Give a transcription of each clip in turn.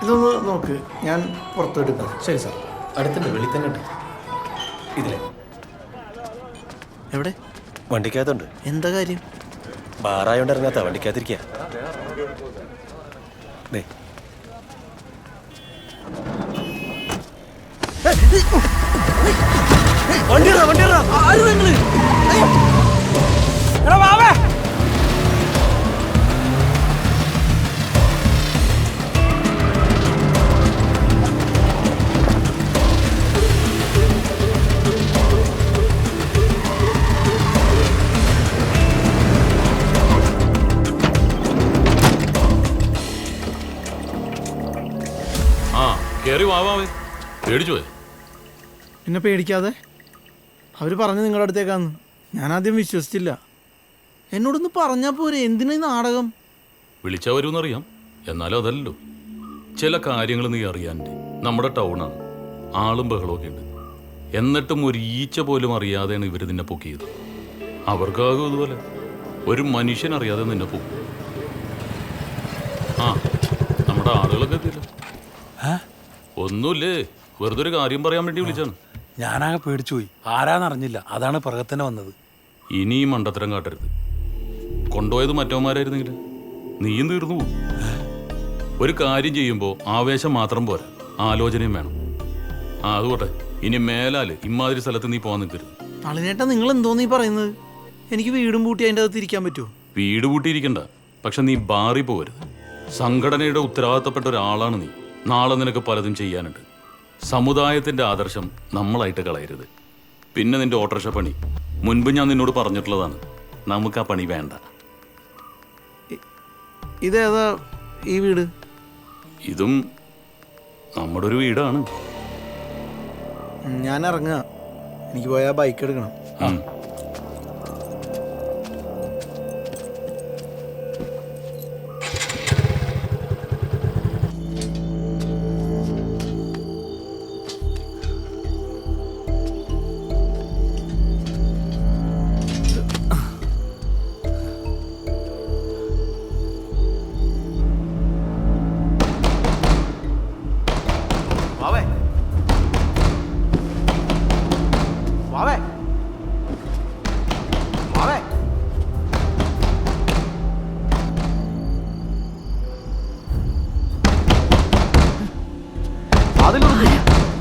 ഇതൊന്ന് നോക്ക്, ഞാൻ പുറത്തെടുക്കാം. ശരി സാർ. അടുത്തുണ്ട്, വെളി തന്നെ ഉണ്ട്. ഇതിലെ എവിടെ? വണ്ടിക്കകത്തുണ്ട്. എന്താ കാര്യം? ബാറായോണ്ട് ഇറങ്ങാത്ത, വണ്ടിക്കകത്തിരിക്കുക. കേറി വാവാവേ, പേടിച്ചു പോയി. പിന്നെ പേടിക്കാതെ. അവർ പറഞ്ഞു നിങ്ങളുടെ അടുത്തേക്കാന്ന്. ഞാൻ ആദ്യം വിശ്വസിച്ചില്ല. എന്നോടൊന്ന് പറഞ്ഞാൽ പോരെ, എന്തിനാ ഈ നാടകം? വിളിച്ചാൽ വരുമെന്നറിയാം, എന്നാലും അതല്ലല്ലോ. ചില കാര്യങ്ങൾ നീ അറിയാനുണ്ട്. നമ്മുടെ ടൗണാണ്, ആളും ബഹളമൊക്കെ ഉണ്ട്. എന്നിട്ടും ഒരു ഈച്ച പോലും അറിയാതെയാണ് ഇവർ നിന്നെ പൊക്കിയത്. അവർക്കാകും ഇതുപോലെ. ഒരു മനുഷ്യൻ അറിയാതെ നിന്നെ പൊക്കും. ആ, നമ്മുടെ ആളുകളൊക്കെ എത്തിയില്ല. ഒന്നുമില്ലേ, വെറുതെ ഒരു കാര്യം പറയാൻ വേണ്ടി വിളിച്ചാണ്. ഞാനാകെ പേടിച്ചു പോയി. ആരാന്നറിഞ്ഞില്ല, അതാണ് പുറകെ വന്നത്. ഇനി ഈ മണ്ടത്തരം കാട്ടരുത്. കൊണ്ടുപോയത് മറ്റവന്മാരായിരുന്നെങ്കിൽ നീയും തീർന്നു പോകും. ഒരു കാര്യം ചെയ്യുമ്പോൾ ആവേശം മാത്രം പോരാ, ആലോചനയും വേണം. അതുകൊട്ടെ, ഇനി മേലാല് ഇമാതിരി സ്ഥലത്ത് നീ പോകാൻ നിൽക്കരുത്. നളിനേട്ടാ, നിങ്ങൾ എന്തോന്നീ പറയുന്നത്? എനിക്ക് വീടും പൂട്ടി അതിൻ്റെ അകത്ത് ഇരിക്കാൻ പറ്റുമോ? വീട് പൂട്ടിയിരിക്കണ്ട, പക്ഷെ നീ ബാറി പോകരുത്. സംഘടനയുടെ ഉത്തരവാദിത്തപ്പെട്ട ഒരാളാണ് നീ. നാളെ നിനക്ക് പലതും ചെയ്യാനുണ്ട്. സമുദായത്തിന്റെ ആദർശം നമ്മളായിട്ട് കളയരുത്. പിന്നെ നിന്റെ ഓട്ടോറിക്ഷ പണി, മുൻപ് ഞാൻ നിന്നോട് പറഞ്ഞിട്ടുള്ളതാണ്. നമുക്ക് ആ പണി വേണ്ട. ഇതേതാ ഈ വീട്? ഇതും നമ്മുടെ ഒരു വീടാണ്. ഞാൻ ഇറങ്ങുക. എനിക്ക് പോയാൽ ബൈക്ക് എടുക്കണം.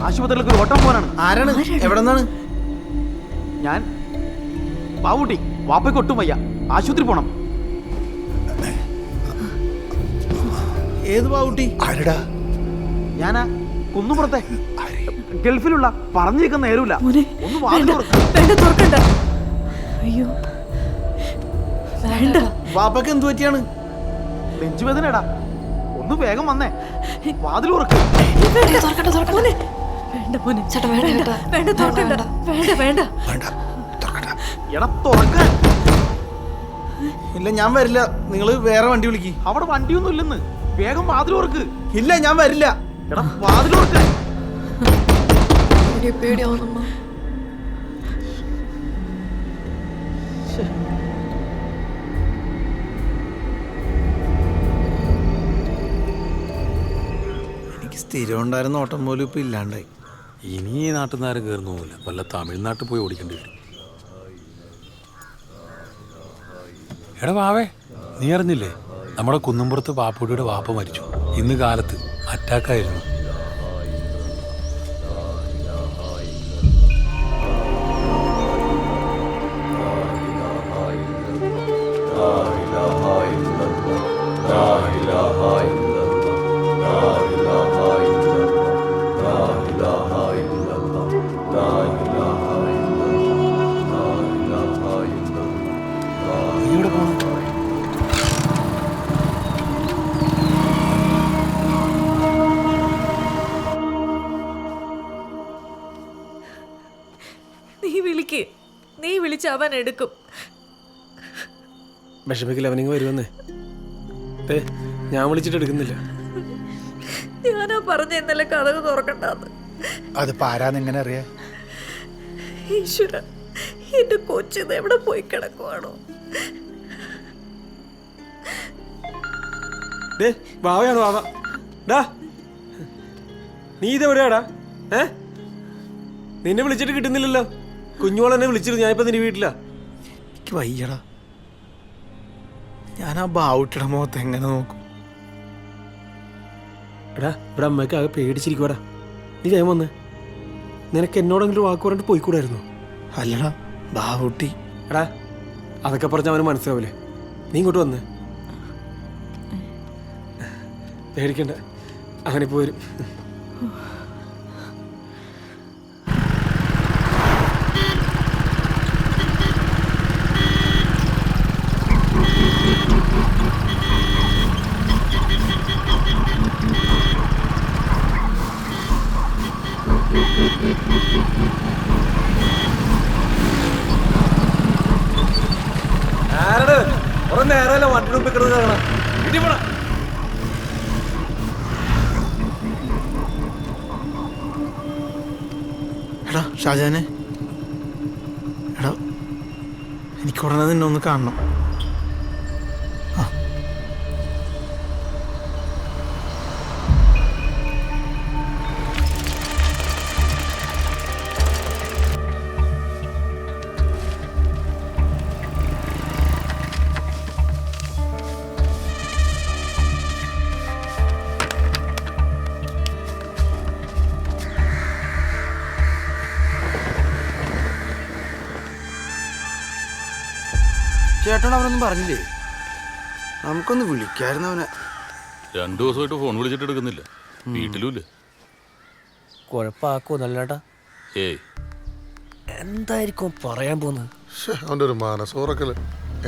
ആശുപത്രിയിലേക്ക് ഒരു ഓട്ടം പോകാനാണ്. ആരാണ്? എവിടെ നിന്നാണ്? ഞാൻ ബാബുട്ടി. വാപ്പയ്ക്ക് ഒട്ടും വയ്യ, ആശുപത്രി പോണം. ഏത് ബാബുട്ടി? ആരടാ? ഞാനാ കുന്നുപുറത്തെ, ഗൾഫിലുള്ള. പറഞ്ഞിരിക്കുന്ന നേരമില്ല. ഒന്ന് തുറക്കണ്ട. അയ്യോ, വാപ്പക്ക് എന്ത് പറ്റിയാണ്? നെഞ്ചുവേദനടാ. ഒന്ന് വേഗം വന്നേ, വാതിൽ തുറക്ക്. എടാ തുറക്കാൻ. ഇല്ല, ഞാൻ വരില്ല. നിങ്ങൾ വേറെ വണ്ടി വിളിക്ക്. അവിടെ വണ്ടിയൊന്നും ഇല്ലെന്ന്. വേഗം വാതിൽ തുറക്ക്. ഇല്ല, ഞാൻ വരില്ല. എടാ വാതിൽ തുറക്ക്. എനിക്ക് സ്ഥിരം ഉണ്ടായിരുന്ന ഓട്ടം പോലും ഇപ്പൊ ഇല്ലാണ്ടായി. ഇനി ഈ നാട്ടിൽ നിന്ന് ആരും കയറുന്നില്ല. വല്ല തമിഴ്നാട്ടിൽ പോയി ഓടിക്കേണ്ടി വരും. എടാ വാവേ, നീ അറിഞ്ഞില്ലേ നമ്മുടെ കുന്നുംപുറത്ത് പാപ്പുടിയുടെ വാപ്പ മരിച്ചു ഇന്ന് കാലത്ത്? അറ്റാക്കായിരുന്നു. നീ വിളിച്ച് അവൻ എടുക്കും. വിഷമിക്കില്ല, അവനിങ്ങ് വരുമെന്നേ. ഞാൻ വിളിച്ചിട്ട് എടുക്കുന്നില്ല. ഞാനാ പറഞ്ഞ ഇന്നലെ കഥക് തുറക്കണ്ടെന്ന്. അത് പാരാന്ന് എങ്ങനെ അറിയാ? ഈശ്വര, എന്റെ കൊച്ചിത് എവിടെ പോയി കിടക്കുവാണോ? വാവയാണ് വാവ. ഡാ നീ ഇതെവിടെയാടാ? നിന്നെ വിളിച്ചിട്ട് കിട്ടുന്നില്ലല്ലോ. കുഞ്ഞോളെന്നെ വിളിച്ചിരുന്നു, ഞാനിപ്പോ നിന്റെ വീട്ടിലാ. എനിക്ക് വയ്യടാ. ഞാൻ ആ ബാവുട്ടിയുടെ മുഖത്ത് എങ്ങനെ നോക്കും? എടാ ഇവിടെ അമ്മയ്ക്ക് ആകെ പേടിച്ചിരിക്കുവാടാ. നീ വേഗം വന്ന്. നിനക്ക് എന്നോടെങ്കിലും വാക്ക് പറഞ്ഞിട്ട് പോയിക്കൂടായിരുന്നു. അല്ലടാ ബാവുട്ടി. എടാ അതൊക്കെ പറഞ്ഞ അവന് മനസ്സിലാവില്ലേ. നീ ഇങ്ങോട്ട് വന്ന്. പേടിക്കണ്ട, അവനിപ്പോ വരും. നേരല്ല വണ്ടി മുമ്പിൽ കിടന്ന് എടാ ഷാജാനെ, എടാ എനിക്ക് ഉടനെ നിന്നെ ഒന്ന് കാണണം. ചേട്ടൻ അവനൊന്നും പറഞ്ഞില്ലേ? നമുക്കൊന്ന് വിളിക്കായിരുന്നു അവനെ. 2 ദിവസമായിട്ട് ഫോൺ വിളിച്ചിട്ട് എടുക്കുന്നില്ല, വീട്ടിലുമില്ല. കുഴപ്പമാക്കോ നല്ലേട്ടാ? ഏയ്, എന്തായിരിക്കും പറയാൻ പോകുന്നത്? അവൻ്റെ ഒരു മനസ്സോറക്കല്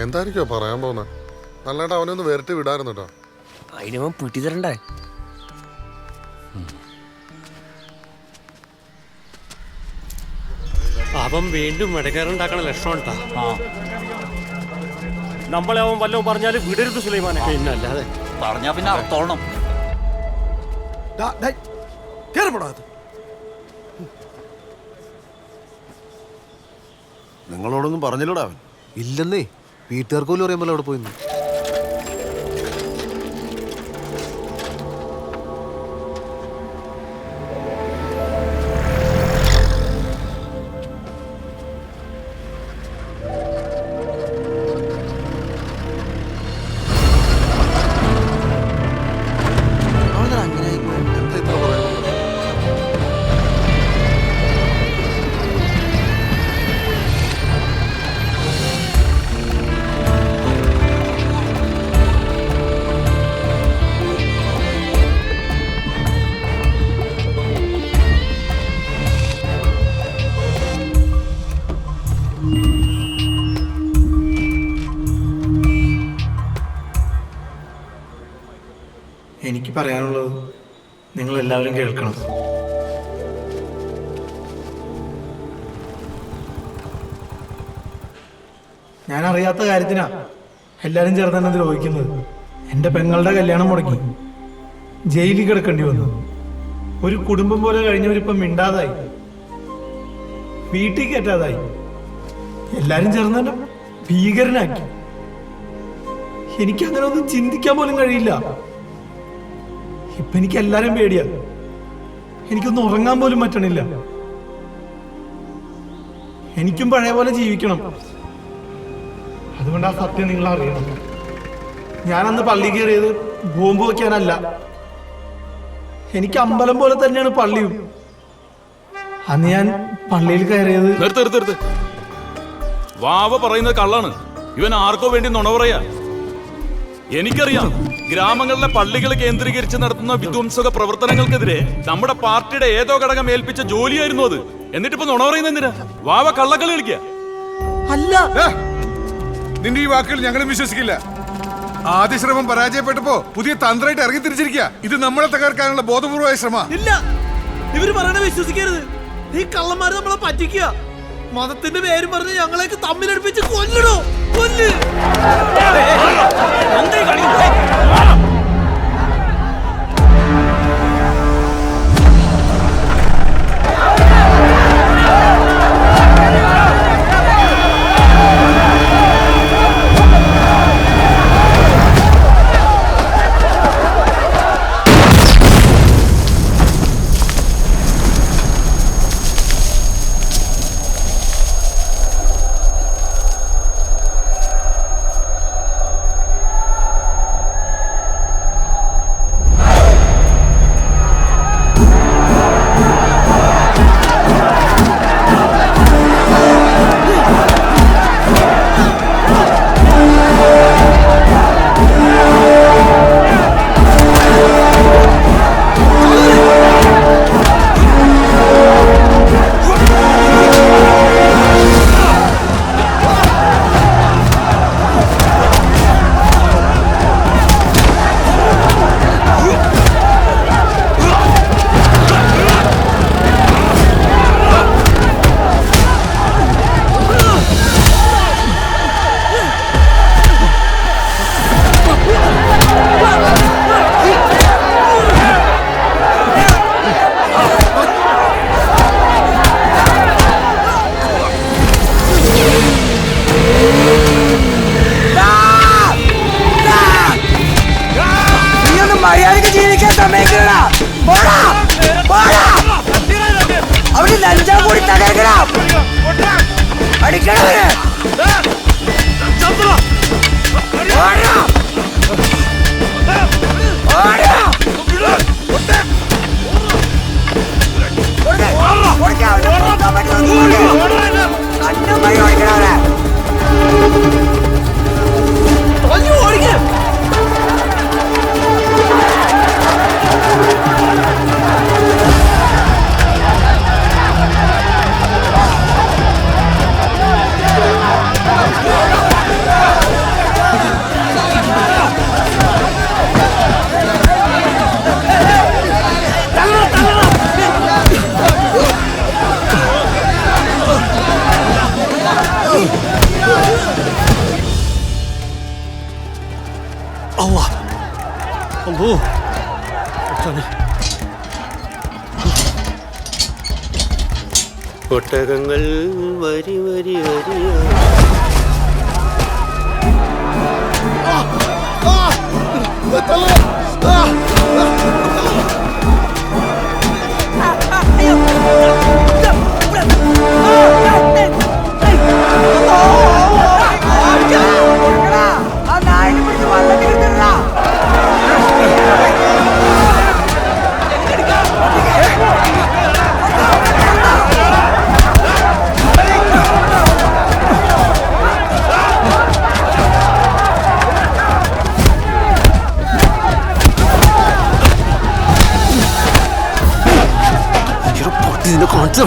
എന്തായിരിക്കും പറയാൻ പോകുന്നത്? നല്ലതായിട്ട് അവനൊന്ന് വേറിട്ട് വിടായിരുന്നു കേട്ടോ. അതിനവൻ പിടി തരണ്ടേ? അവൻ വീണ്ടും ഇടകേറുണ്ടാക്കണ ലക്ഷണം കേട്ടാ. നമ്മളെ അവൻ വല്ലതും പറഞ്ഞാല് വിടരുത് സുലൈമാനെ. പിന്നല്ലാതെ പറഞ്ഞാ പിന്നെ അർത്ഥോളണം. നിങ്ങളോടൊന്നും പറഞ്ഞില്ലടാ അവൻ? ഇല്ലെന്നേ, വീട്ടുകാർക്ക് പോലും അറിയാൻ പോലെ അവിടെ പോയിന്ന്. എനിക്ക് പറയാനുള്ളത് നിങ്ങൾ എല്ലാവരും കേൾക്കണം. ഞാൻ അറിയാത്ത കാര്യത്തിനാ എല്ലാവരും ചേർന്ന് എന്നെ ദ്രോഹിക്കുന്നത്. എൻ്റെ പെങ്ങളുടെ കല്യാണം മുടക്കി ജയിലിൽ കിടക്കേണ്ടി വന്നു. ഒരു കുടുംബം പോലെ കഴിഞ്ഞവരിപ്പം മിണ്ടാതായി, വീട്ടിൽ കയറ്റാതായി. എല്ലാരും ചേർന്ന് എന്നെ ഭീകരനാക്കി. എനിക്കങ്ങനെ ഒന്നും ചിന്തിക്കാൻ പോലും കഴിയില്ല. ഇപ്പൊ എനിക്ക് എല്ലാരും പേടിയാ. എനിക്കൊന്നും ഉറങ്ങാൻ പോലും പറ്റണില്ല. എനിക്കും പഴയ പോലെ ജീവിക്കണം. അതുകൊണ്ട് ആ സത്യം നിങ്ങൾ അറിയണം. ഞാനന്ന് പള്ളി കയറിയത് ബോംബ് വയ്ക്കാനല്ല. എനിക്ക് അമ്പലം പോലെ തന്നെയാണ് പള്ളിയും. അന്ന് ഞാൻ പള്ളിയിൽ കയറിയത്. നിർത്ത്. വാവ പറയുന്നത് കള്ളാണ്. ഇവൻ ആർക്കോ വേണ്ടി നുണ പറയാ. എനിക്കറിയാം, ഗ്രാമങ്ങളിലെ പള്ളികൾ കേന്ദ്രീകരിച്ച് നടത്തുന്ന വിധ്വംസക പ്രവർത്തനങ്ങൾക്കെതിരെ നമ്മുടെ പാർട്ടിയുടെ ഏതോ ഘടകം ഏൽപ്പിച്ച ജോലിയായിരുന്നു അത്. എന്നിട്ടിപ്പോ നുണ പറയുന്നത് എന്തിനാ? വാവ കള്ളക്കളി കളിക്കുക. അല്ല, നിന്റെ ഈ വാക്കുകൾ ഞങ്ങളും വിശ്വസിക്കില്ല. ആദ്യ ശ്രമം പരാജയപ്പെട്ടപ്പോ പുതിയ തന്ത്രമായിട്ട് ഇറങ്ങി തിരിച്ചിരിക്കുക. ഇത് നമ്മളെ തകർക്കാനുള്ള ബോധപൂർവമായ ശ്രമം. ഇല്ല, ഇവര് പറയണ വിശ്വസിക്കരുത്. ഈ കള്ളന്മാര് നമ്മളെ പറ്റിക്കുക. മതത്തിന്റെ പേരും പറഞ്ഞ് ഞങ്ങളെയൊക്കെ തമ്മിലടുപ്പിച്ച് കൊല്ലണോ? കൊല്ല്. മര്യാദക്ക് ജീവിക്കാൻ സമ്മതിക്കണ അവര് ലഞ്ചാ കൂടി തകർക്കണം അടിക്കണവര് കണ്ണുമായി ഓടിക്കണവരെ ഓടിക്കാം ഒട്ടകങ്ങൾ വരി വരി വരിയ ഇതിന്റെ കാണിച്ചു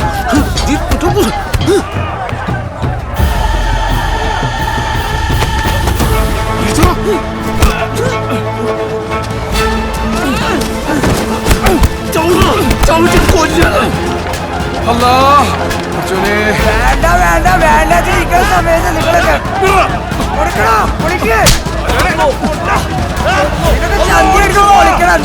വേണ്ട വേണ്ട വേണ്ട ജീവിക്കുന്ന സമയത്ത് നിങ്ങളൊക്കെ കൊടുക്കണം പൊളിക്ക് ചന്തി എടുക്കുമ്പോ പൊളിക്കണം